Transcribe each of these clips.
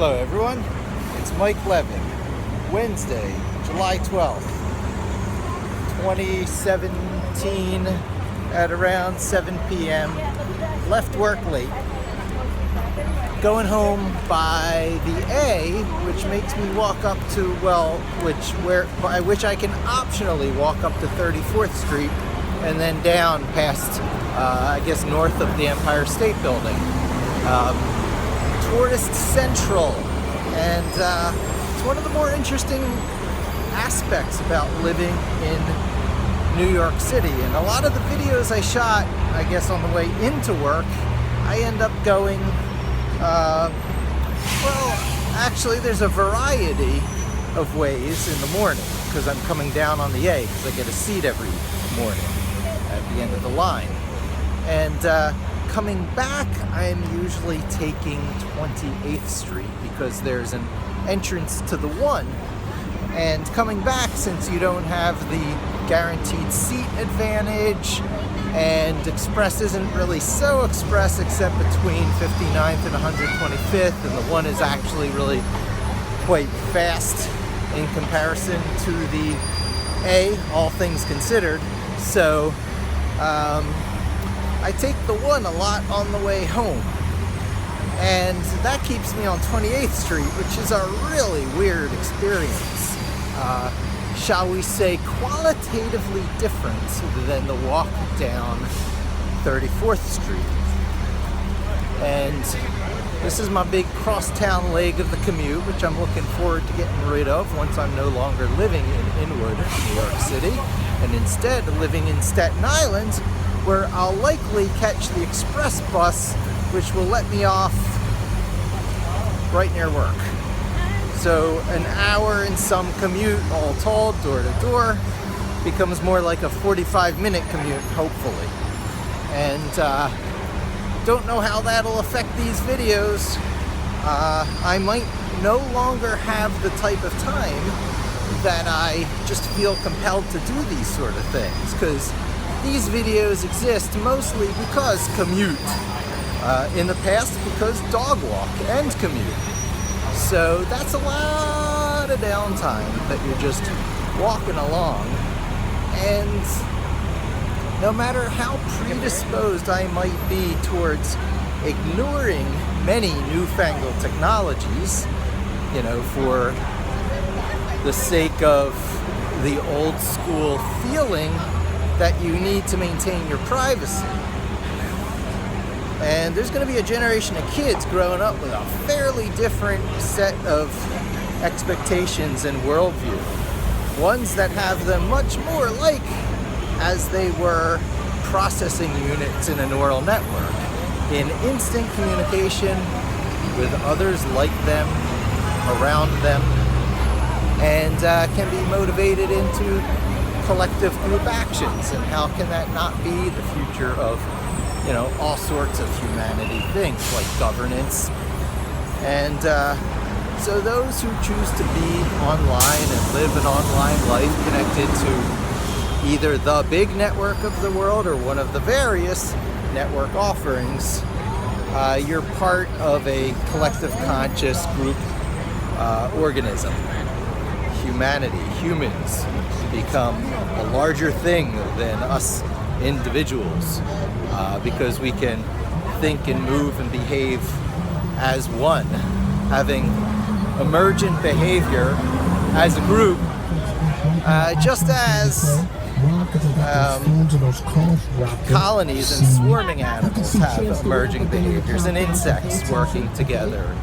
Hello everyone, it's Mike Levin. Wednesday, July 12th, 2017 at around 7 p.m. Left work late. Going home by the A, which makes me walk up to, by which I can optionally walk up to 34th Street and then down past, north of the Empire State Building. Tourist Central, and it's one of the more interesting aspects about living in New York City. And a lot of the videos I shot, on the way into work, I end up going, there's a variety of ways in the morning, because I'm coming down on the A, because I get a seat every morning at the end of the line. And coming back, I'm usually taking 28th Street because there's an entrance to the 1. And coming back, since you don't have the guaranteed seat advantage, and Express isn't really so express except between 59th and 125th, and the 1 is actually really quite fast in comparison to the A, all things considered. So, I take the 1 a lot on the way home, and that keeps me on 28th Street, which is a really weird experience. Shall we say qualitatively different than the walk down 34th Street. And this is my big crosstown leg of the commute, which I'm looking forward to getting rid of once I'm no longer living in Inwood, New York City, and instead living in Staten Island, where I'll likely catch the express bus, which will let me off right near work. So an hour and some commute, all told, door to door, becomes more like a 45-minute commute, hopefully. And don't know how that'll affect these videos. I might no longer have the type of time that I just feel compelled to do these sort of things, because these videos exist mostly because commute. In the past, because dog walk and commute. So that's a lot of downtime that you're just walking along. And no matter how predisposed I might be towards ignoring many newfangled technologies, for the sake of the old school feeling that you need to maintain your privacy. And there's going to be a generation of kids growing up with a fairly different set of expectations and worldview. Ones that have them much more like as they were processing units in a neural network, in instant communication with others like them, around them, and can be motivated into collective group actions. And how can that not be the future of all sorts of humanity things like governance? And so those who choose to be online and live an online life connected to either the big network of the world or one of the various network offerings, you're part of a collective conscious group organism. Humanity, humans, become a larger thing than us individuals, because we can think and move and behave as one, having emergent behavior as a group, just as colonies and swarming animals have emerging behaviors, and insects working together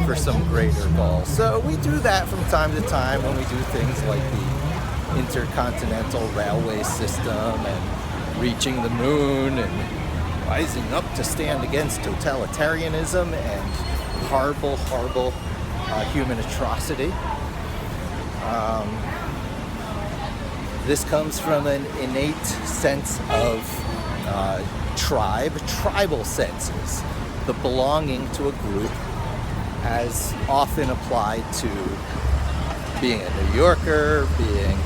for some greater goal. So we do that from time to time when we do things like the intercontinental railway system and reaching the moon and rising up to stand against totalitarianism and horrible human atrocity. This comes from an innate sense of tribal senses, the belonging to a group, as often applied to being a New Yorker, being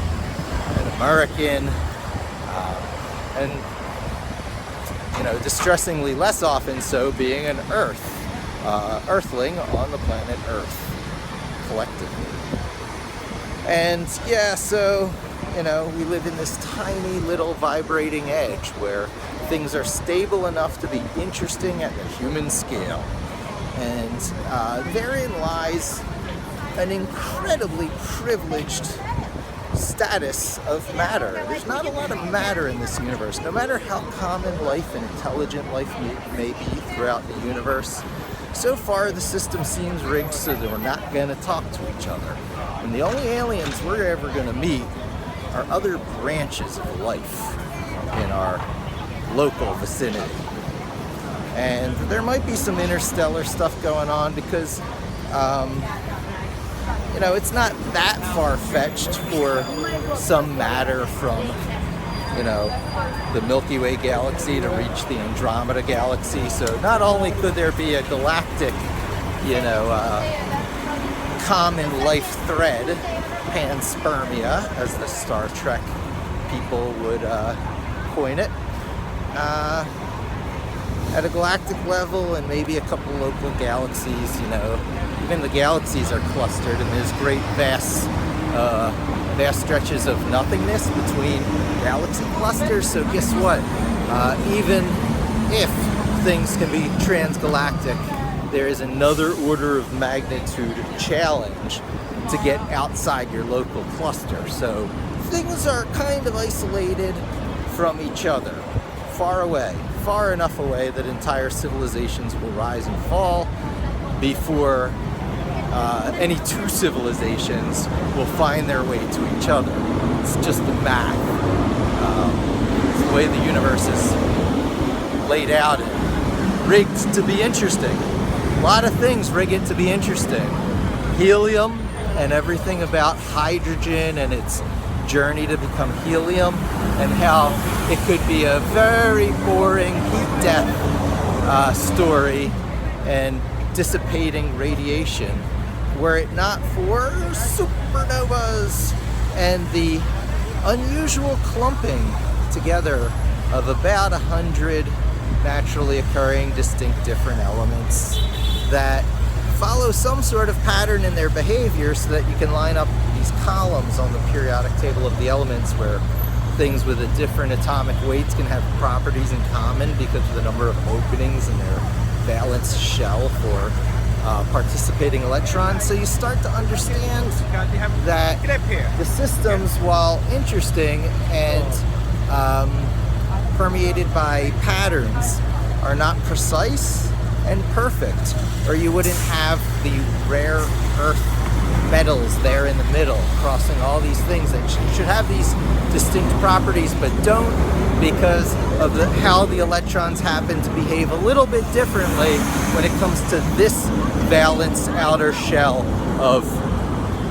an American, and distressingly less often so being an Earth Earthling on the planet Earth, collectively. And yeah, so, we live in this tiny little vibrating edge where things are stable enough to be interesting at the human scale. And therein lies an incredibly privileged status of matter. There's not a lot of matter in this universe. No matter how common life and intelligent life may be throughout the universe, so far the system seems rigged so that we're not going to talk to each other. And the only aliens we're ever going to meet are other branches of life in our local vicinity. And there might be some interstellar stuff going on because it's not that far-fetched for some matter from, the Milky Way galaxy to reach the Andromeda galaxy. So not only could there be a galactic, common life thread, panspermia, as the Star Trek people would coin it, at a galactic level, and maybe a couple local galaxies, even the galaxies are clustered, and there's great vast stretches of nothingness between galaxy clusters. So guess what? Even if things can be transgalactic, there is another order of magnitude challenge to get outside your local cluster. So things are kind of isolated from each other, far away, far enough away that entire civilizations will rise and fall before any two civilizations will find their way to each other. It's just the math. It's the way the universe is laid out and rigged to be interesting. A lot of things rig it to be interesting. Helium and everything about hydrogen and its journey to become helium, and how it could be a very boring heat death story and dissipating radiation were it not for supernovas and the unusual clumping together of about 100 naturally occurring distinct different elements that follow some sort of pattern in their behavior, so that you can line up these columns on the periodic table of the elements where things with a different atomic weights can have properties in common because of the number of openings in their valence shell for participating electrons. So you start to understand that the systems, while interesting and permeated by patterns, are not precise and perfect, or you wouldn't have the rare earth metals there in the middle crossing all these things that should have these distinct properties but don't, because of how the electrons happen to behave a little bit differently when it comes to this valence outer shell of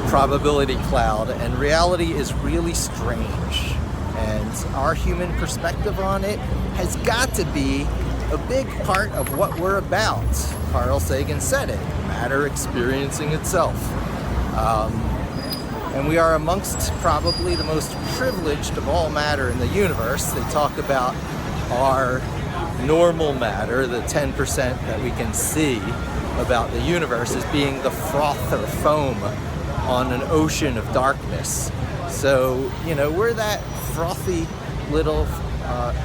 probability cloud. And reality is really strange, and our human perspective on it has got to be a big part of what we're about. Carl Sagan said it, matter experiencing itself. And we are amongst probably the most privileged of all matter in the universe. They talk about our normal matter, the 10% that we can see about the universe, as being the froth or foam on an ocean of darkness. So, we're that frothy little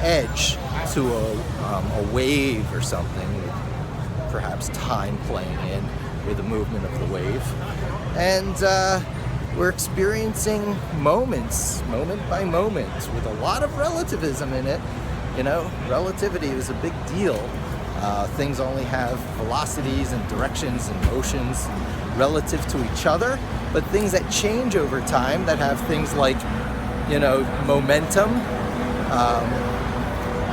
edge to a wave or something, with perhaps time playing in with the movement of the wave. And we're experiencing moments, moment by moment, with a lot of relativism in it. Relativity is a big deal. Things only have velocities and directions and motions relative to each other, but things that change over time, that have things like, momentum,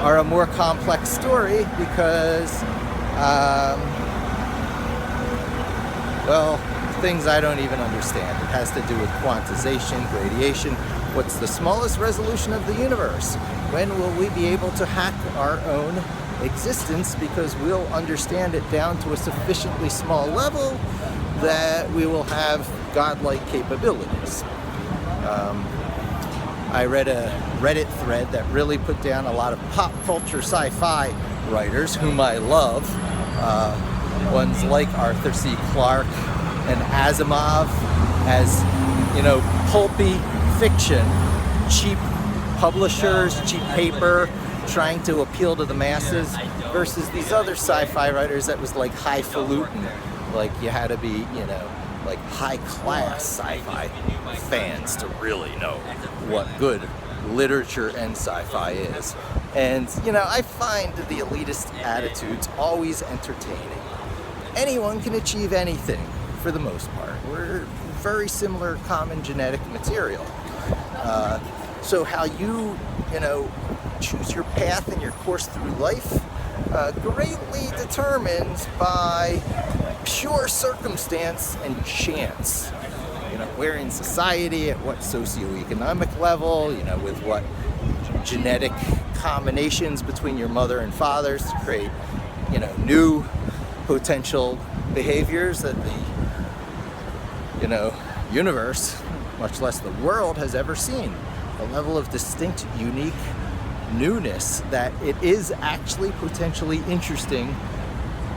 are a more complex story because, things I don't even understand. It has to do with quantization, gradation. What's the smallest resolution of the universe? When will we be able to hack our own existence, because we'll understand it down to a sufficiently small level that we will have godlike capabilities? I read a Reddit thread that really put down a lot of pop culture sci-fi writers, whom I love, ones like Arthur C. Clarke and Asimov as, you know, pulpy fiction, cheap publishers, cheap paper, trying to appeal to the masses, versus these other sci-fi writers that was like highfalutin, like you had to be, you know, like high-class sci-fi fans to really know what good literature and sci-fi is. And, you know, I find the elitist attitudes always entertaining. Anyone can achieve anything, for the most part. We're very similar common genetic material. So how you know, choose your path and your course through life, greatly determined by pure circumstance and chance. You know, where in society, at what socioeconomic level, you know, with what genetic combinations between your mother and fathers to create, you know, new potential behaviors that the, you know, universe, much less the world, has ever seen. A level of distinct, unique newness that it is actually potentially interesting.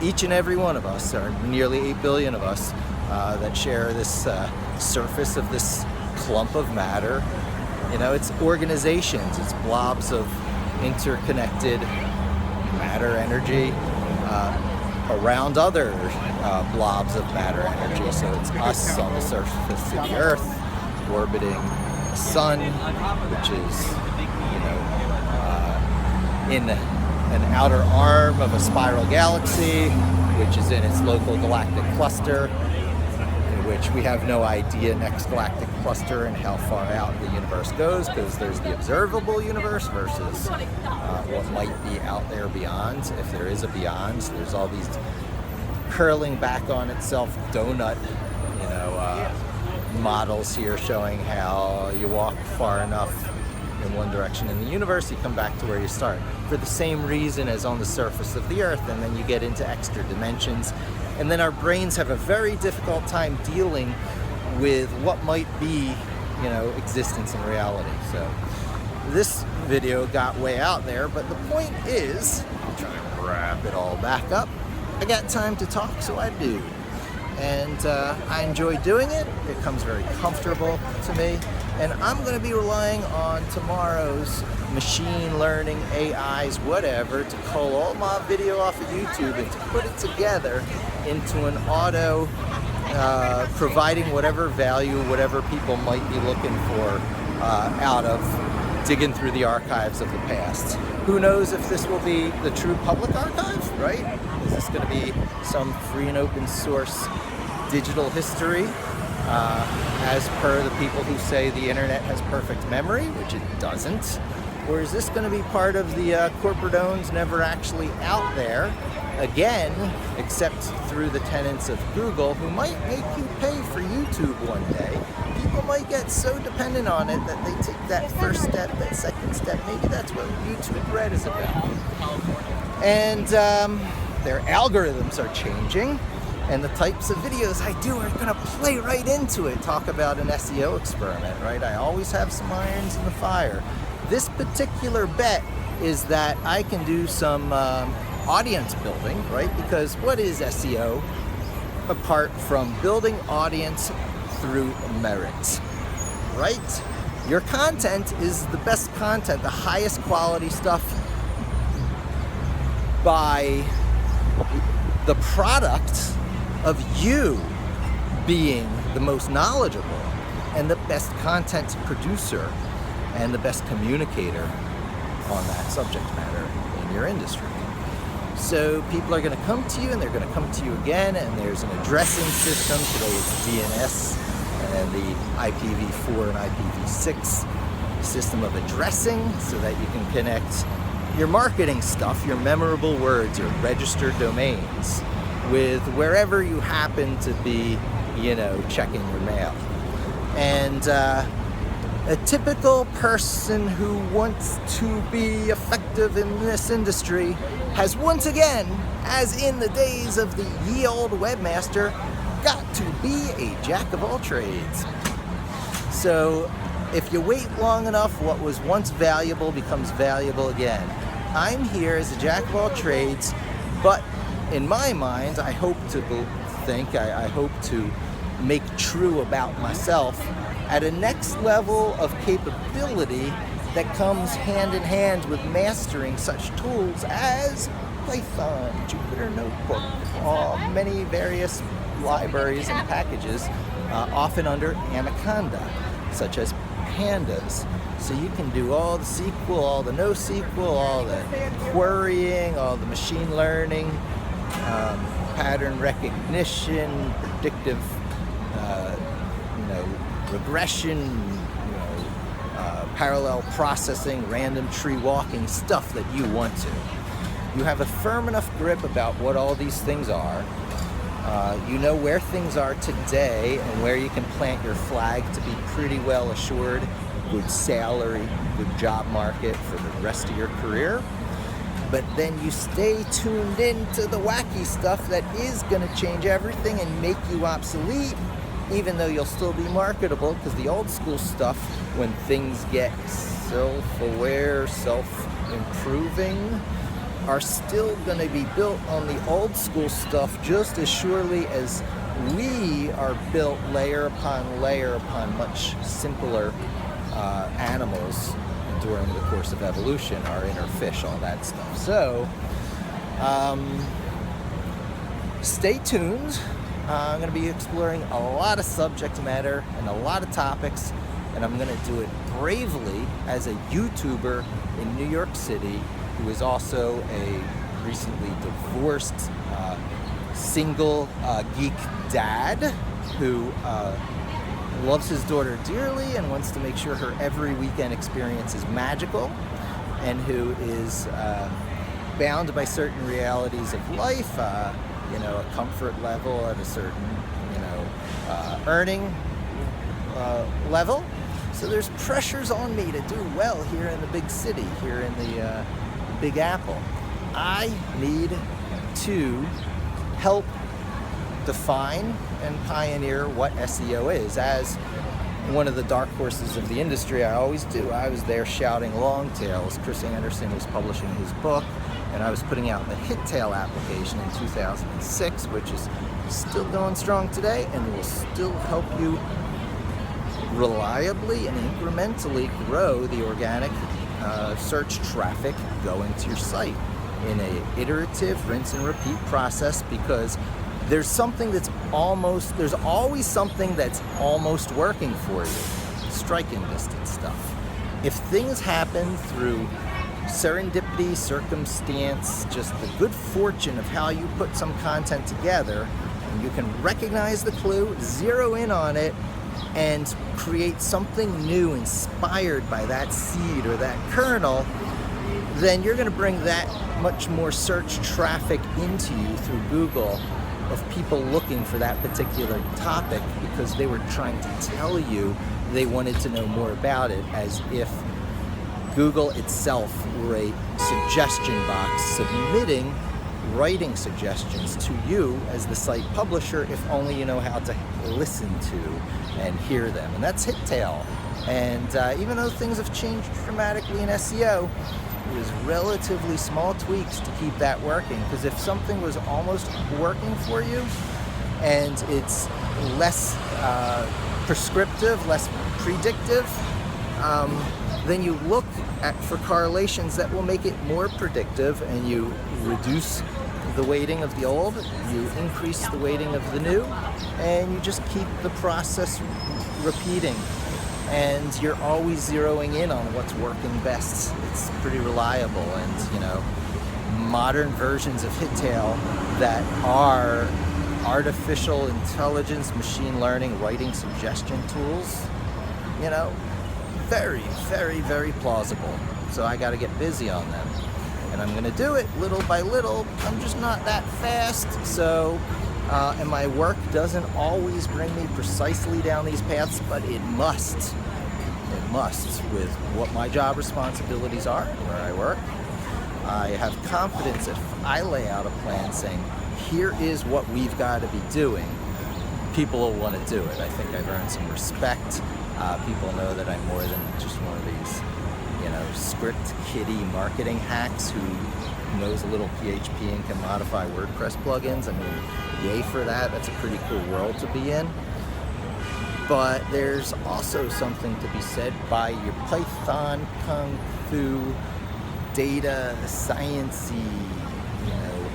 Each and every one of us, or nearly 8 billion of us, that share this surface of this clump of matter. You know, it's organizations, it's blobs of interconnected matter energy around other blobs of matter energy. So it's us on the surface of the Earth orbiting the sun, which is, you know, in an outer arm of a spiral galaxy, which is in its local galactic cluster, in which we have no idea next galactic cluster and how far out the universe goes, because there's the observable universe versus what might be out there beyond. If there is a beyond, there's all these curling back on itself donut, you know, models here showing how you walk far enough in one direction in the universe, you come back to where you start, for the same reason as on the surface of the Earth, and then you get into extra dimensions, and then our brains have a very difficult time dealing with what might be, you know, existence and reality. So this video got way out there, but the point is, I'm trying to wrap it all back up. I got time to talk, so I do. And I enjoy doing it. It comes very comfortable to me. And I'm going to be relying on tomorrow's machine learning, AIs, whatever, to cull all my video off of YouTube and to put it together into an auto, providing whatever value, whatever people might be looking for out of digging through the archives of the past. Who knows if this will be the true public archive, right? Is this going to be some free and open source digital history, as per the people who say the internet has perfect memory, which it doesn't? Or is this going to be part of the corporate owns, never actually out there, again, except through the tenants of Google, who might make you pay for YouTube one day? People might get so dependent on it that they take that first step, that second step. Maybe that's what YouTube Red is about. And their algorithms are changing, and the types of videos I do are going to play right into it. Talk about an SEO experiment, right? I always have some irons in the fire. This particular bet is that I can do some audience building, right? Because what is SEO apart from building audience through merit, right? Your content is the best content, the highest quality stuff, by the product of you being the most knowledgeable and the best content producer and the best communicator on that subject matter in your industry. So people are going to come to you, and they're going to come to you again, and there's an addressing system. Today it's DNS and the IPv4 and IPv6 system of addressing, so that you can connect your marketing stuff, your memorable words, your registered domains, with wherever you happen to be, you know, checking your mail. And a typical person who wants to be effective in this industry has once again, as in the days of the ye old webmaster, got to be a jack of all trades. So if you wait long enough, what was once valuable becomes valuable again. I'm here as a jack of all trades, but in my mind, I hope to I hope to make true about myself at a next level of capability that comes hand in hand with mastering such tools as Python, Jupyter Notebook, many various libraries and packages, often under Anaconda, such as pandas. So you can do all the SQL, all the NoSQL, all the querying, all the machine learning, pattern recognition, predictive, regression, parallel processing, random tree walking, stuff that you want to. You have a firm enough grip about what all these things are. You know where things are today and where you can plant your flag to be pretty well assured good salary, good job market for the rest of your career. But then you stay tuned into the wacky stuff that is going to change everything and make you obsolete, even though you'll still be marketable, because the old school stuff, when things get self-aware, self-improving, are still going to be built on the old school stuff just as surely as we are built layer upon much simpler animals during the course of evolution, our inner fish, all that stuff. So, stay tuned. I'm going to be exploring a lot of subject matter and a lot of topics, and I'm going to do it bravely as a YouTuber in New York City who is also a recently divorced single geek dad who loves his daughter dearly and wants to make sure her every weekend experience is magical, and who is bound by certain realities of life, a comfort level at a certain, earning level. So there's pressures on me to do well here in the big city, here in the Big Apple. I need to help define and pioneer what SEO is. As one of the dark horses of the industry, I always do. I was there shouting long tails. Chris Anderson was publishing his book, and I was putting out the Hittail application in 2006, which is still going strong today and will still help you reliably and incrementally grow the organic search traffic going to your site in a iterative rinse and repeat process, because there's always something that's almost working for you. Striking distance stuff. If things happen through serendipity, circumstance, just the good fortune of how you put some content together, and you can recognize the clue, zero in on it, and create something new inspired by that seed or that kernel, then you're going to bring that much more search traffic into you through Google of people looking for that particular topic because they were trying to tell you they wanted to know more about it, as if Google itself were a suggestion box submitting writing suggestions to you as the site publisher, if only you know how to listen to and hear them. And that's Hittail. And even though things have changed dramatically in SEO, it was relatively small tweaks to keep that working. Because if something was almost working for you and it's less prescriptive, less predictive, then you look for correlations that will make it more predictive, and you reduce the weighting of the old, you increase the weighting of the new, and you just keep the process repeating. And you're always zeroing in on what's working best. It's pretty reliable. And, modern versions of Hittail that are artificial intelligence, machine learning, writing suggestion tools, very, very, very plausible. So I got to get busy on them. And I'm going to do it little by little. I'm just not that fast. So, and my work doesn't always bring me precisely down these paths, but it must. It must, with what my job responsibilities are, where I work. I have confidence that if I lay out a plan saying, here is what we've got to be doing, people will want to do it. I think I've earned some respect. People know that I'm more than just one of these, script kiddie marketing hacks who knows a little PHP and can modify WordPress plugins. I mean, yay for that. That's a pretty cool world to be in. But there's also something to be said by your Python, Kung Fu, data sciencey,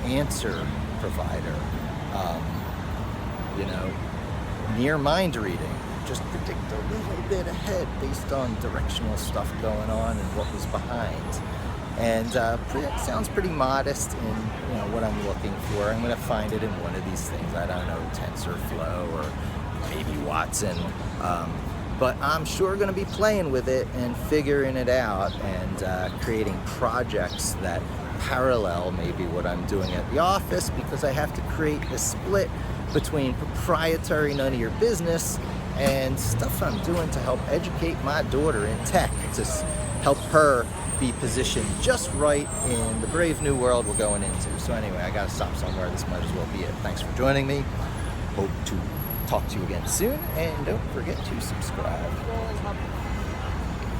answer provider. Near mind reading. Just predict a little bit ahead based on directional stuff going on and what was behind. And sounds pretty modest in what I'm looking for. I'm going to find it in one of these things. I don't know, TensorFlow or maybe Watson. But I'm sure going to be playing with it and figuring it out and creating projects that parallel maybe what I'm doing at the office, because I have to create a split between proprietary, none of your business, and stuff I'm doing to help educate my daughter in tech, to help her be positioned just right in the brave new world we're going into. So anyway, I gotta stop somewhere. This might as well be it. Thanks for joining me. Hope to talk to you again soon, and don't forget to subscribe.